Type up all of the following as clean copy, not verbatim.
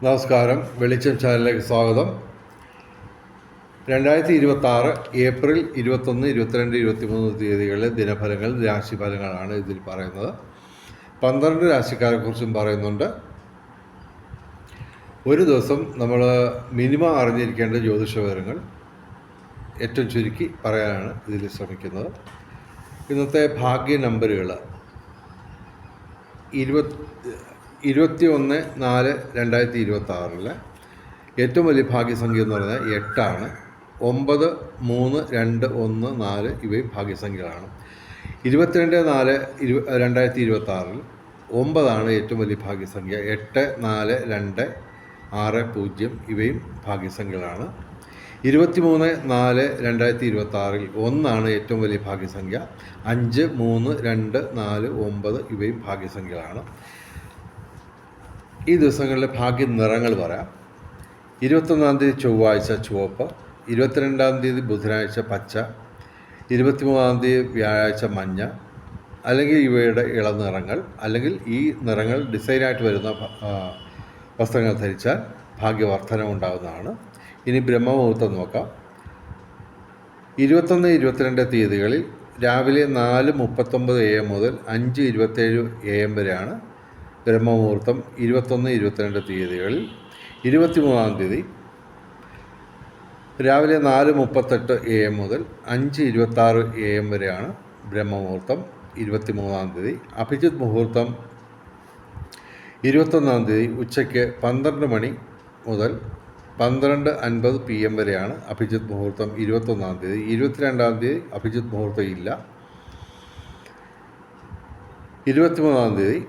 നമസ്കാരം. വെളിച്ചം ചാനലിലേക്ക് സ്വാഗതം. 2026 ഏപ്രിൽ 21, 22, 23 തീയതികളിലെ ദിനഫലങ്ങൾ, രാശിഫലങ്ങളാണ് ഇതിൽ പറയുന്നത്. 12 രാശിക്കാരെക്കുറിച്ചും പറയുന്നുണ്ട്. ഒരു ദിവസം നമ്മൾ മിനിമം അറിഞ്ഞിരിക്കേണ്ട ജ്യോതിഷ വിവരങ്ങൾ ഏറ്റവും ചുരുക്കി പറയാനാണ് ഇതിൽ ശ്രമിക്കുന്നത്. ഇന്നത്തെ ഭാഗ്യ നമ്പറുകൾ 21/4/2026 ഏറ്റവും വലിയ ഭാഗ്യസംഖ്യ എന്ന് പറഞ്ഞാൽ 8ആണ്. 9, 3, 2, 1, 4 ഇവയും ഭാഗ്യസംഖ്യകളാണ്. 22/4/2026 9ആണ് ഏറ്റവും വലിയ ഭാഗ്യസംഖ്യ. 8, 4, 2, 6, 0 ഇവയും ഭാഗ്യസംഖ്യകളാണ്. 23/4/2026 1ആണ് ഏറ്റവും വലിയ ഭാഗ്യസംഖ്യ. 5, 3, 2, 4, 9 ഇവയും ഭാഗ്യസംഖ്യകളാണ്. ഈ ദിവസങ്ങളിലെ ഭാഗ്യ നിറങ്ങൾ പറയാം. 21-ാം തീയതി ചൊവ്വാഴ്ച ചുവപ്പ്, 22-ാം തീയതി ബുധനാഴ്ച പച്ച, 23-ാം തീയതി വ്യാഴാഴ്ച മഞ്ഞ, അല്ലെങ്കിൽ ഇവയുടെ ഇളനിറങ്ങൾ, അല്ലെങ്കിൽ ഈ നിറങ്ങൾ ഡിസൈനായിട്ട് വരുന്ന വസ്ത്രങ്ങൾ ധരിച്ചാൽ ഭാഗ്യവർദ്ധന ഉണ്ടാകുന്നതാണ്. ഇനി ബ്രഹ്മമുഹൂർത്തം നോക്കാം. 21, 22 തീയതികളിൽ രാവിലെ 4:39 AM മുതൽ 5:27 AM വരെയാണ് ബ്രഹ്മമുഹൂർത്തം. 21, 22 തീയതികളിൽ 23-ാം തീയതി രാവിലെ 4:38 AM മുതൽ 5:26 AM വരെയാണ് ബ്രഹ്മമുഹൂർത്തം. 23-ാം തീയതി അഭിജിത്ത് മുഹൂർത്തം 21-ാം തീയതി ഉച്ചയ്ക്ക് 12 മണി മുതൽ 12:50 PM വരെയാണ് അഭിജിത്ത് മുഹൂർത്തം. 21-ാം തീയതി 22-ാം തീയതി അഭിജിത്ത് മുഹൂർത്തം ഇല്ല. 23-ാം തീയതി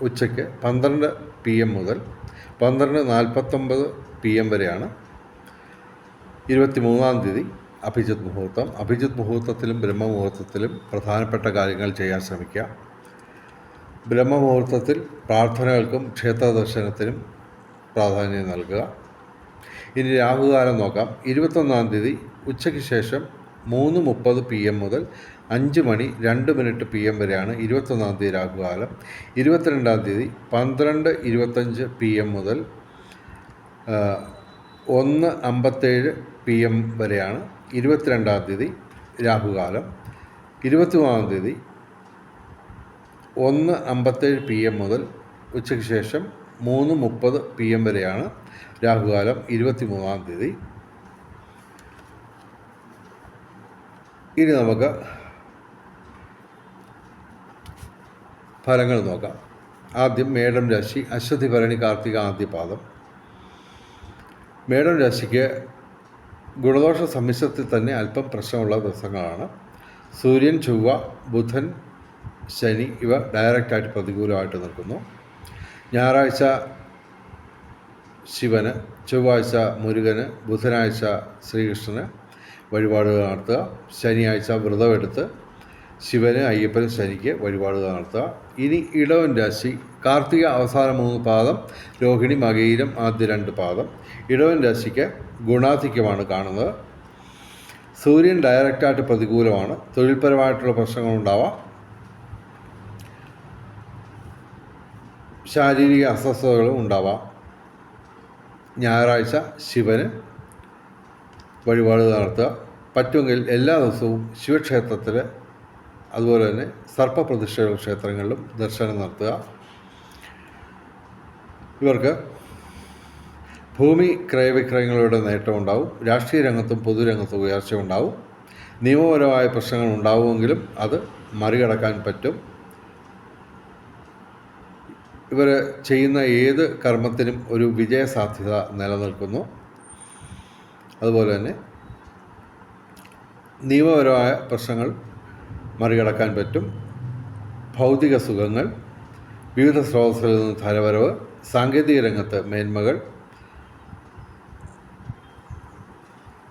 ഉച്ചയ്ക്ക് 12 PM മുതൽ 12:49 PM വരെയാണ് 23-ാം തീയതി അഭിജിത്ത് മുഹൂർത്തം. അഭിജിത്ത് മുഹൂർത്തത്തിലും ബ്രഹ്മമുഹൂർത്തത്തിലും പ്രധാനപ്പെട്ട കാര്യങ്ങൾ ചെയ്യാൻ ശ്രമിക്കുക. ബ്രഹ്മമുഹൂർത്തത്തിൽ പ്രാർത്ഥനകൾക്കും ക്ഷേത്ര ദർശനത്തിനും പ്രാധാന്യം നൽകുക. ഇനി രാഹുകാലം നോക്കാം. 21-ാം തീയതി ഉച്ചയ്ക്ക് ശേഷം 3:30 PM മുതൽ 5 മണി 2 മിനിറ്റ് PM വരെയാണ് 21-ാം തീയതി രാഹുകാലം. 22-ാം തീയതി 12:25 PM മുതൽ 1:57 PM വരെയാണ് 22-ാം തീയതി രാഹുകാലം. 23-ാം തീയതി 1:57 PM മുതൽ ഉച്ചയ്ക്ക് ശേഷം 3:30 PM വരെയാണ് രാഹുകാലം. 23-ാം തീയതി. ഇനി നമുക്ക് ഫലങ്ങൾ നോക്കാം. ആദ്യം മേടം രാശി. അശ്വതി, ഭരണി, കാർത്തിക ആദ്യപാദം. മേടം രാശിക്ക് ഗുണദോഷ സമ്മിശ്രത്തിൽ തന്നെ അല്പം പ്രശ്നമുള്ള ദിവസങ്ങളാണ്. സൂര്യൻ, ചൊവ്വ, ബുധൻ, ശനി ഇവ ഡയറക്റ്റായിട്ട് പ്രതികൂലമായിട്ട് നിൽക്കുന്നു. ഞായറാഴ്ച ശിവന്, ചൊവ്വാഴ്ച മുരുകന്, ബുധനാഴ്ച ശ്രീകൃഷ്ണന് വഴിപാടുകൾ നടത്തുക. ശനിയാഴ്ച വ്രതമെടുത്ത് ശിവന്, അയ്യപ്പന്, ശനിക്ക് വഴിപാടുകൾ നടത്തുക. ഇനി ഇടവൻ രാശി. കാർത്തിക അവസാന 3 പാദം, രോഹിണി, മകയിരം ആദ്യ 2 പാദം. ഇടവൻ രാശിക്ക് ഗുണാധിക്യമാണ് കാണുന്നത്. സൂര്യൻ ഡയറക്റ്റായിട്ട് പ്രതികൂലമാണ്. തൊഴിൽപരമായിട്ടുള്ള പ്രശ്നങ്ങളുണ്ടാവാം. ശാരീരിക അസ്വസ്ഥതകളും ഉണ്ടാവാം. ഞായറാഴ്ച ശിവന് വഴിപാടുകൾ നടത്തുക. പറ്റുമെങ്കിൽ എല്ലാ ദിവസവും ശിവക്ഷേത്രത്തിൽ, അതുപോലെ തന്നെ സർപ്പപ്രതിഷ്ഠയുള്ള ക്ഷേത്രങ്ങളിലും ദർശനം നടത്തുക. ഇവർക്ക് ഭൂമി ക്രയവിക്രയങ്ങളുടെ നേട്ടമുണ്ടാവും. രാഷ്ട്രീയ രംഗത്തും പൊതുരംഗത്തും ഉയർച്ച ഉണ്ടാവും. നിയമപരമായ പ്രശ്നങ്ങൾ ഉണ്ടാവുമെങ്കിലും അത് മറികടക്കാൻ പറ്റും. ഇവർ ചെയ്യുന്ന ഏത് കർമ്മത്തിനും ഒരു വിജയസാധ്യത നിലനിൽക്കുന്നു. അതുപോലെ തന്നെ നിയമപരമായ പ്രശ്നങ്ങൾ മറികടക്കാൻ പറ്റും. ഭൗതിക സുഖങ്ങൾ, വിവിധ സ്രോതസ്സുകളിൽ നിന്ന് ധനവരവ്, സാങ്കേതിക രംഗത്ത് മേന്മകൾ,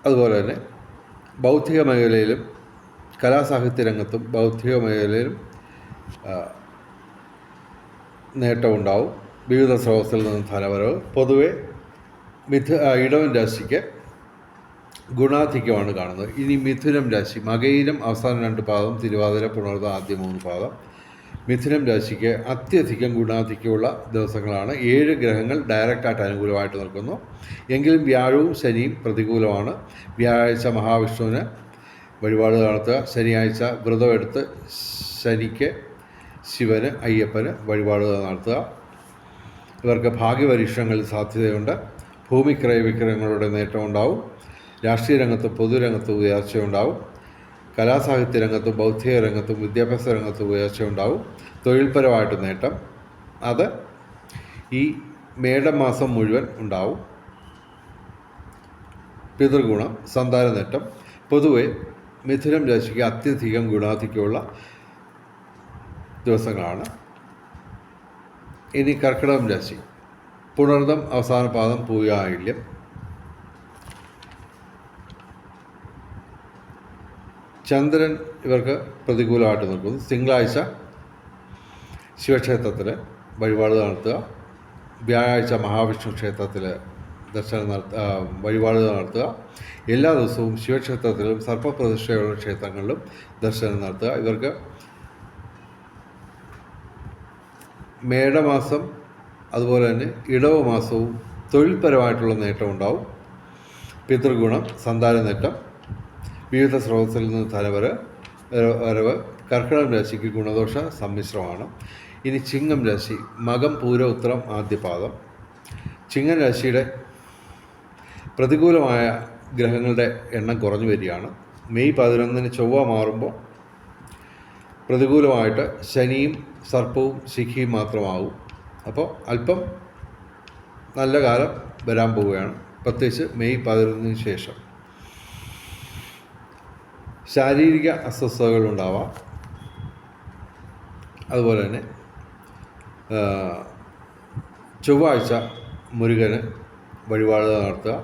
അതുപോലെ തന്നെ ബൗദ്ധിക മേഖലയിലും കലാസാഹിത്യ രംഗത്തും ബൗദ്ധിക മേഖലയിലും നേട്ടമുണ്ടാവും. വിവിധ സ്രോതസ്സുകളിൽ നിന്ന് ധനവരവ്. പൊതുവെ ഇടവൻ രാശിക്ക് ഗുണാധിക്യമാണ് കാണുന്നത്. ഇനി മിഥുനം രാശി. മകയിരം അവസാന 2 പാദം, തിരുവാതിര, പുണർദം ആദ്യ 3 പാദം. മിഥുനം രാശിക്ക് അത്യധികം ഗുണാധിക്യമുള്ള ദിവസങ്ങളാണ്. 7 ഗ്രഹങ്ങൾ ഡയറക്റ്റായിട്ട് അനുകൂലമായിട്ട് നിൽക്കുന്നു. എങ്കിലും വ്യാഴവും ശനിയും പ്രതികൂലമാണ്. വ്യാഴാഴ്ച മഹാവിഷ്ണുവിന് വഴിപാട് നടത്തുക. ശനിയാഴ്ച വ്രതമെടുത്ത് ശനിക്ക്, ശിവന്, അയ്യപ്പന് വഴിപാട് നടത്തുക. ഇവർക്ക് ഭാഗ്യപരീക്ഷണങ്ങളിൽ സാധ്യതയുണ്ട്. ഭൂമിക്രയ വിക്രയങ്ങളുടെ നേട്ടമുണ്ടാവും. രാഷ്ട്രീയ രംഗത്തും പൊതുരംഗത്തും ഉയർച്ചയുണ്ടാവും. കലാസാഹിത്യ രംഗത്തും ബൗദ്ധിക രംഗത്തും വിദ്യാഭ്യാസ രംഗത്തും ഉയർച്ചയുണ്ടാവും. തൊഴിൽപരമായിട്ട് നേട്ടം അത് ഈ മേടമാസം മുഴുവൻ ഉണ്ടാവും. പിതൃഗുണം, സന്താന നേട്ടം. പൊതുവെ മിഥുനം രാശിക്ക് അത്യധികം ഗുണാധിക്യമുള്ള ദിവസങ്ങളാണ്. ഇനി കർക്കിടകം രാശി. പുണർദം അവസാന പാദം പൂയായില്യം. ചന്ദ്രൻ ഇവർക്ക് പ്രതികൂലമായിട്ട് നിൽക്കുന്നു. തിങ്കളാഴ്ച ശിവക്ഷേത്രത്തിൽ വഴിപാട് നടത്തുക. വ്യാഴാഴ്ച മഹാവിഷ്ണു ക്ഷേത്രത്തിൽ വഴിപാട് നടത്തുക. എല്ലാ ദിവസവും ശിവക്ഷേത്രത്തിലും സർപ്പപ്രതിഷ്ഠയുള്ള ക്ഷേത്രങ്ങളിലും ദർശനം നടത്തുക. ഇവർക്ക് മേടമാസം അതുപോലെ തന്നെ ഇടവ മാസവും തൊഴിൽപരമായിട്ടുള്ള നേട്ടമുണ്ടാവും. പിതൃഗുണം, സന്താന നേട്ടം, വിവിധ സ്രോതസ്സിൽ നിന്ന് വരവ്. കർക്കിടകം രാശിക്ക് ഗുണദോഷ സമ്മിശ്രമാണ്. ഇനി ചിങ്ങം രാശി. മകം, പൂര, ഉത്രം, ആദ്യപാദം. ചിങ്ങം രാശിയുടെ പ്രതികൂലമായ ഗ്രഹങ്ങളുടെ എണ്ണം കുറഞ്ഞു വരികയാണ്. മെയ് 11 ചൊവ്വ മാറുമ്പോൾ പ്രതികൂലമായിട്ട് ശനിയും സർപ്പവും ശിഖിയും മാത്രമാവും. അപ്പോൾ അല്പം നല്ല കാലം വരാൻ പോവുകയാണ്, പ്രത്യേകിച്ച് മെയ് 11 ശേഷം. ശാരീരിക അസ്വസ്ഥതകളുണ്ടാവാം. അതുപോലെ തന്നെ ചൊവ്വാഴ്ച മുരുകന് വഴിപാട് നടത്തുക.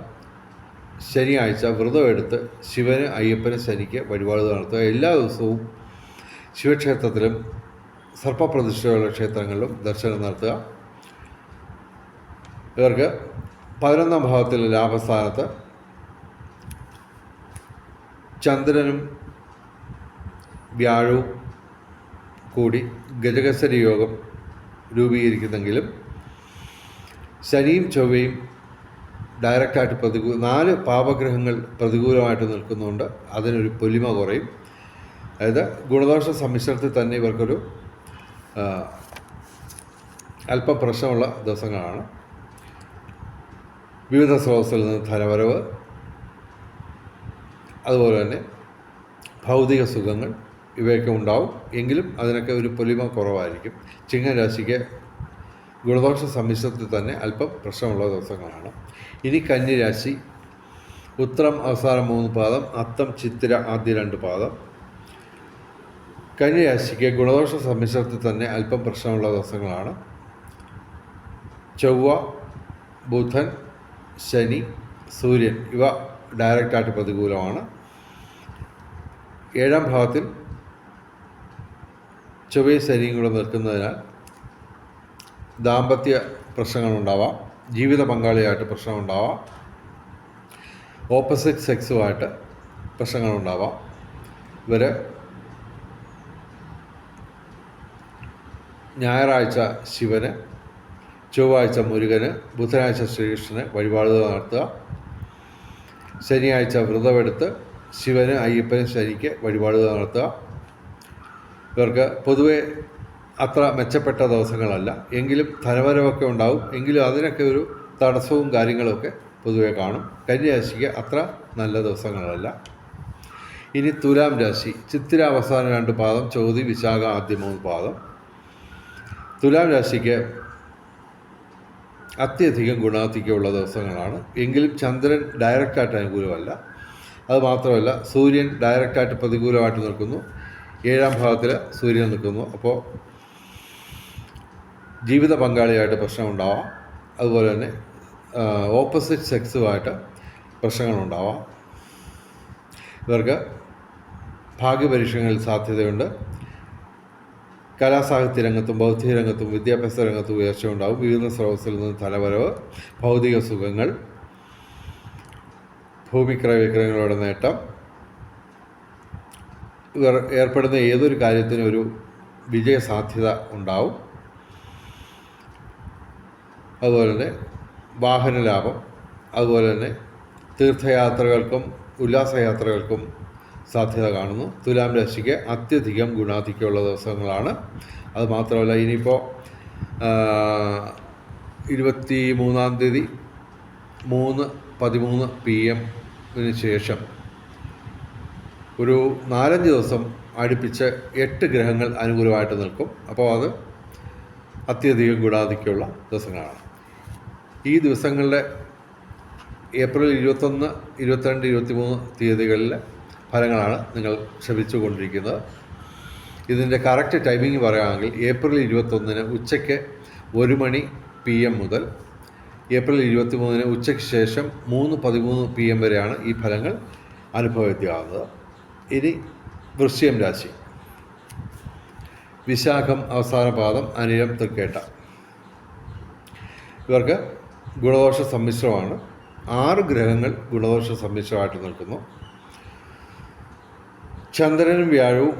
ശനിയാഴ്ച വ്രതമെടുത്ത് ശിവന്, അയ്യപ്പന്, ശനിക്ക് വഴിപാട് നടത്തുക. എല്ലാ ദിവസവും ശിവക്ഷേത്രത്തിലും സർപ്പപ്രതിഷ്ഠയുള്ള ക്ഷേത്രങ്ങളിലും ദർശനം നടത്തുക. ഇവർക്ക് 11ാം ഭാവത്തിലെ ലാഭസ്ഥാനത്ത് ചന്ദ്രനും വ്യാഴവും കൂടി ഗജകേസരി യോഗം രൂപീകരിക്കുന്നെങ്കിലും ശനിയും ചൊവ്വയും ഡയറക്റ്റായിട്ട് 4 പാപഗ്രഹങ്ങൾ പ്രതികൂലമായിട്ട് നിൽക്കുന്നുണ്ട്. അതിനൊരു പൊലിമ കുറയും. അതായത് ഗുണദോഷ സമ്മിശ്രത്തിൽ തന്നെ ഇവർക്കൊരു അല്പം പ്രശ്നമുള്ള ദിവസങ്ങളാണ്. വിവിധ സ്രോതസ്സിൽ നിന്ന് ധനവരവ്, അതുപോലെ തന്നെ ഭൗതിക സുഖങ്ങൾ ഇവയൊക്കെ ഉണ്ടാവും. എങ്കിലും അതിനൊക്കെ ഒരു പൊലിമ കുറവായിരിക്കും. ചിങ്ങം രാശിക്ക് ഗുണദോഷ സമ്മിശ്രത്തിൽ തന്നെ അല്പം പ്രശ്നമുള്ള ദിവസങ്ങളാണ്. ഇനി കന്നിരാശി. ഉത്രം അവസാന 3 പാദം, അത്തം, ചിത്തിര ആദ്യ 2 പാദം. കന്നിരാശിക്ക് ഗുണദോഷ സമ്മിശ്രത്തിൽ തന്നെ അല്പം പ്രശ്നമുള്ള ദിവസങ്ങളാണ്. ചൊവ്വ, ബുധൻ, ശനി, സൂര്യൻ ഇവ ഡയറക്റ്റായിട്ട് പ്രതികൂലമാണ്. 7ാം ഭാവത്തിൽ ചൊവ്വയും ശനിയും കൂടെ നിൽക്കുന്നതിനാൽ ദാമ്പത്യ പ്രശ്നങ്ങളുണ്ടാവാം. ജീവിത പങ്കാളിയായിട്ട് പ്രശ്നമുണ്ടാവാം. ഓപ്പോസിറ്റ് സെക്സുമായിട്ട് പ്രശ്നങ്ങളുണ്ടാവാം. ഇവർ ഞായറാഴ്ച ശിവന്, ചൊവ്വാഴ്ച മുരുകന്, ബുധനാഴ്ച ശ്രീകൃഷ്ണന് വഴിപാട് നടത്തുക. ശനിയാഴ്ച വ്രതമെടുത്ത് ശിവന്, അയ്യപ്പന്, ശനിക്ക് വഴിപാട് നടത്തുക. ഇവർക്ക് പൊതുവെ അത്ര മെച്ചപ്പെട്ട ദിവസങ്ങളല്ല. എങ്കിലും ധനവരവൊക്കെ ഉണ്ടാവും. എങ്കിലും അതിനൊക്കെ ഒരു തടസ്സവും കാര്യങ്ങളൊക്കെ പൊതുവെ കാണും. കന്നിരാശിക്ക് അത്ര നല്ല ദിവസങ്ങളല്ല. ഇനി തുലാം രാശി. ചിത്തിര അവസാന 2 പാദം, ചോതി, വിശാഖ ആദ്യ 3 പാദം. തുലാം രാശിക്ക് അത്യധികം ഗുണാധിക്യമുള്ള ദിവസങ്ങളാണ്. എങ്കിലും ചന്ദ്രൻ ഡയറക്റ്റായിട്ട് അനുകൂലമല്ല. അതുമാത്രമല്ല, സൂര്യൻ ഡയറക്റ്റായിട്ട് പ്രതികൂലമായിട്ട് നിൽക്കുന്നു. 7ാം ഭാവത്തിൽ സൂര്യൻ നിൽക്കുന്നു. അപ്പോൾ ജീവിത പങ്കാളിയായിട്ട് പ്രശ്നമുണ്ടാവാം. അതുപോലെ തന്നെ ഓപ്പോസിറ്റ് സെക്സുമായിട്ട് പ്രശ്നങ്ങളുണ്ടാവാം. ഇവർക്ക് ഭാഗ്യപരീക്ഷണങ്ങളിൽ സാധ്യതയുണ്ട്. കലാസാഹിത്യ രംഗത്തും ബൗദ്ധിക രംഗത്തും വിദ്യാഭ്യാസ രംഗത്തും ഉയർച്ചയുണ്ടാവും. വിവിധ സ്രോതസ്സിൽ നിന്ന് ധനവരവ്, ഭൗതിക സുഖങ്ങൾ, ഭൂമിക്രയ വിക്രയങ്ങളുടെ നേട്ടം. ഇവർ ഏർപ്പെടുന്ന ഏതൊരു കാര്യത്തിനും ഒരു വിജയസാധ്യത ഉണ്ടാവും. അതുപോലെ തന്നെ വാഹന ലാഭം, അതുപോലെ തന്നെ തീർത്ഥയാത്രകൾക്കും ഉല്ലാസയാത്രകൾക്കും സാധ്യത കാണുന്നു. തുലാം രാശിക്ക് അത്യധികം ഗുണാധിക്യമുള്ള ദിവസങ്ങളാണ്. അതുമാത്രമല്ല, ഇനിയിപ്പോൾ 23-ാം തീയതി 3:13 PM ശേഷം ഒരു 4-5 ദിവസം അടുപ്പിച്ച് 8 ഗ്രഹങ്ങൾ അനുകൂലമായിട്ട് നിൽക്കും. അപ്പോൾ അത് അത്യധികം ഗുണാധിക്യമുള്ള ദിവസങ്ങളാണ്. ഈ ദിവസങ്ങളിലെ ഏപ്രിൽ 21, 22, 23 തീയതികളിലെ ഫലങ്ങളാണ് നിങ്ങൾ ശ്രമിച്ചുകൊണ്ടിരിക്കുന്നത്. ഇതിൻ്റെ കറക്റ്റ് ടൈമിംഗ് പറയുകയാണെങ്കിൽ ഏപ്രിൽ 21 ഉച്ചയ്ക്ക് 1 PM മുതൽ ഏപ്രിൽ 23 ഉച്ചയ്ക്ക് ശേഷം 3:13 PM വരെയാണ് ഈ ഫലങ്ങൾ അനുഭവവേദ്യമാകുന്നത്. ഇനി വൃശ്ചികം രാശി, വിശാഖം അവസാന പാദം, അനിഴം തൃക്കേട്ട. ഇവർക്ക് ഗുണദോഷ സമ്മിശ്രമാണ്. 6 ഗ്രഹങ്ങൾ ഗുണദോഷ സമ്മിശ്രമായിട്ട് നിൽക്കുന്നു. ചന്ദ്രനും വ്യാഴവും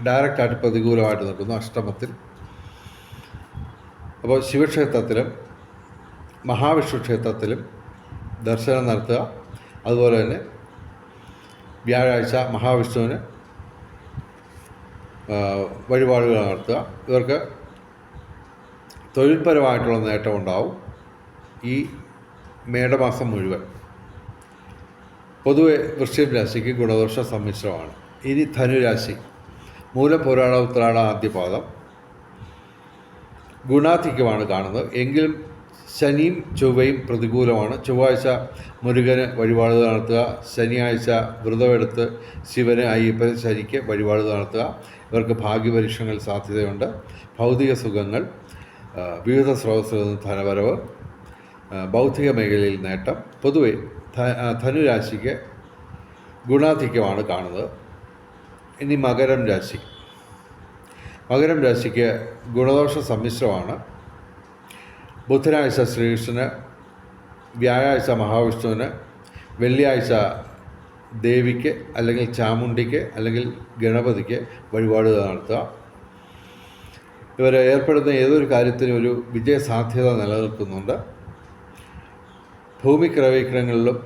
ഡയറക്റ്റായിട്ട് പ്രതികൂലമായിട്ട് നിൽക്കുന്നു അഷ്ടമത്തിൽ. അപ്പോൾ ശിവക്ഷേത്രത്തിലും മഹാവിഷ്ണു ക്ഷേത്രത്തിലും ദർശനം നടത്തുക. അതുപോലെ തന്നെ വ്യാഴാഴ്ച മഹാവിഷ്ണുവിന് വഴിപാടുകൾ നടത്തുക. ഇവർക്ക് തൊഴിൽപരമായിട്ടുള്ള നേട്ടം ഉണ്ടാവും ഈ മേടമാസം മുഴുവൻ. പൊതുവെ വൃശ്ചികം രാശിക്ക് ഗുണദോഷ സമ്മിശ്രമാണ്. ഇനി ധനുരാശി, മൂലം പോരാട ഉത്രാട ആദ്യപാദം ഗുണാധിക്യമാണ് കാണുന്നത്. എങ്കിലും ശനിയും ചൊവ്വയും പ്രതികൂലമാണ്. ചൊവ്വാഴ്ച മുരുകന് വഴിപാടുകൾ നടത്തുക. ശനിയാഴ്ച വ്രതമെടുത്ത് ശിവന്, അയ്യപ്പന്, ശനിക്ക് വഴിപാടുകൾ നടത്തുക. ഇവർക്ക് ഭാഗ്യപരീക്ഷകൾ സാധ്യതയുണ്ട്. ഭൗതിക സുഖങ്ങൾ, വിവിധ സ്രോതസ്സുകളിൽ നിന്ന് ധനവരവ്, ബൗദ്ധിക മേഖലയിൽ നേട്ടം. പൊതുവെ ധനുരാശിക്ക് ഗുണാധിക്യമാണ് കാണുന്നത്. ഇനി മകരം രാശി, മകരം രാശിക്ക് ഗുണദോഷ സമ്മിശ്രമാണ്. ബുധനാഴ്ച ശ്രീകൃഷ്ണന്, വ്യാഴാഴ്ച മഹാവിഷ്ണുവിന്, വെള്ളിയാഴ്ച ദേവിക്ക് അല്ലെങ്കിൽ ചാമുണ്ടിക്ക് അല്ലെങ്കിൽ ഗണപതിക്ക് വഴിപാടുകൾ നടത്തുക. ഇവർ ഏർപ്പെടുന്ന ഏതൊരു കാര്യത്തിനും ഒരു വിജയസാധ്യത നിലനിൽക്കുന്നുണ്ട്. ഭൂമി ക്രയവിക്രയങ്ങളിലും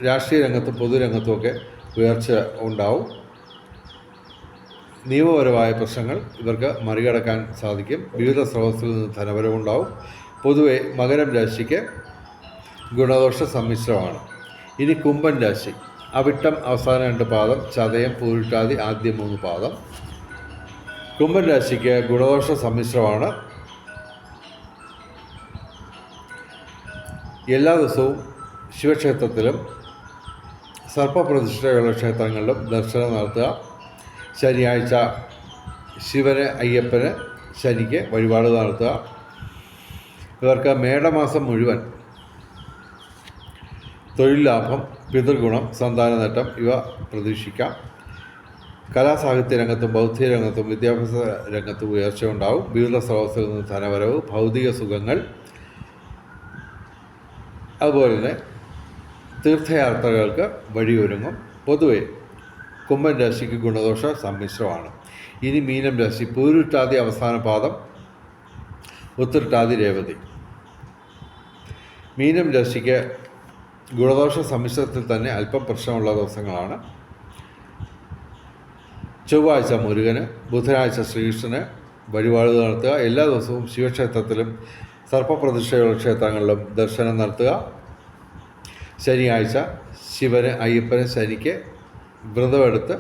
രാഷ്ട്രീയ രംഗത്തും പൊതുരംഗത്തുമൊക്കെ ഉയർച്ച ഉണ്ടാവും. നിയമപരമായ പ്രശ്നങ്ങൾ ഇവർക്ക് മറികടക്കാൻ സാധിക്കും. വിവിധ സ്രോതസ്സുകളിൽ നിന്ന് ധനവരവുണ്ടാവും. പൊതുവെ മകരം രാശിക്ക് ഗുണദോഷ സമ്മിശ്രമാണ്. ഇനി കുംഭൻ രാശി, അവിട്ടം അവസാന 2 പാദം, ചതയം പൂരിട്ടാതി ആദ്യ 3 പാദം. കുംഭൻ രാശിക്ക് ഗുണദോഷ സമ്മിശ്രമാണ്. എല്ലാ ദിവസവും ശിവക്ഷേത്രത്തിലും സർപ്പപ്രതിഷ്ഠയുള്ള ക്ഷേത്രങ്ങളിലും ദർശനം നടത്തുക. ശനിയാഴ്ച ശിവന്, അയ്യപ്പന്, ശനിക്ക് വഴിപാട് നടത്തുക. ഇവർക്ക് മേടമാസം മുഴുവൻ തൊഴിൽ ലാഭം, പിതൃഗുണം, സന്താന നേട്ടം ഇവ പ്രതീക്ഷിക്കാം. കലാസാഹിത്യ രംഗത്തും ബൗദ്ധിക രംഗത്തും വിദ്യാഭ്യാസ രംഗത്തും ഉയർച്ച ഉണ്ടാവും. വിവിധ സ്രോതസ്സുകളിൽ നിന്ന് ധനവരവ്, ഭൗതിക സുഖങ്ങൾ, അതുപോലെ തന്നെ തീർത്ഥയാത്രകൾക്ക് വഴിയൊരുങ്ങും. പൊതുവെ കുംഭൻ രാശിക്ക് ഗുണദോഷ സമ്മിശ്രമാണ്. ഇനി മീനം രാശി, പൂരുട്ടാതി അവസാന പാദം, ഉത്രട്ടാതി രേവതി. മീനം രാശിക്ക് ഗുണദോഷ സമ്മിശ്രത്തിൽ തന്നെ അല്പം പ്രശ്നമുള്ള ദിവസങ്ങളാണ്. ചൊവ്വാഴ്ച മുരുകന്, ബുധനാഴ്ച ശ്രീകൃഷ്ണന് വഴിപാടുകൾ നടത്തുക. എല്ലാ ദിവസവും ശിവക്ഷേത്രത്തിലും സർപ്പപ്രതിഷ്ഠയുള്ള ക്ഷേത്രങ്ങളിലും ദർശനം നടത്തുക. ശനിയാഴ്ച ശിവന്, അയ്യപ്പന്, ശനിക്ക് വ്രതമെടുത്ത്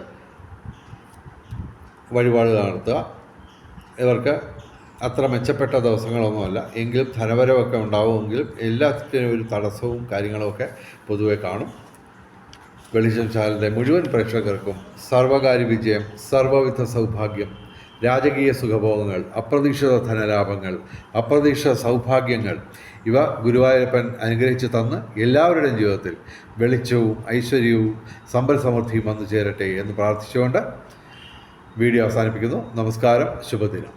വഴിപാടുകൾ നടത്തുക. ഇവർക്ക് അത്ര മെച്ചപ്പെട്ട ദിവസങ്ങളൊന്നുമല്ല, എങ്കിലും ധനവരവൊക്കെ ഉണ്ടാവുമെങ്കിലും എല്ലാത്തിനും ഒരു തടസ്സവും കാര്യങ്ങളുമൊക്കെ പൊതുവെ കാണും. വെളിച്ചം ചാനലിൻ്റെ മുഴുവൻ പ്രേക്ഷകർക്കും സർവകാര്യ വിജയം, സർവവിധ സൗഭാഗ്യം, രാജകീയ സുഖഭോഗങ്ങൾ, അപ്രതീക്ഷിത ധനലാഭങ്ങൾ, അപ്രതീക്ഷിത സൗഭാഗ്യങ്ങൾ ഇവ ഗുരുവായൂരപ്പൻ അനുഗ്രഹിച്ചു തന്ന് എല്ലാവരുടെയും ജീവിതത്തിൽ വെളിച്ചവും ഐശ്വര്യവും സമ്പൽ സമൃദ്ധിയും വന്നു ചേരട്ടെ എന്ന് പ്രാർത്ഥിച്ചുകൊണ്ട് വീഡിയോ അവസാനിപ്പിക്കുന്നു. നമസ്കാരം, ശുഭദിനം.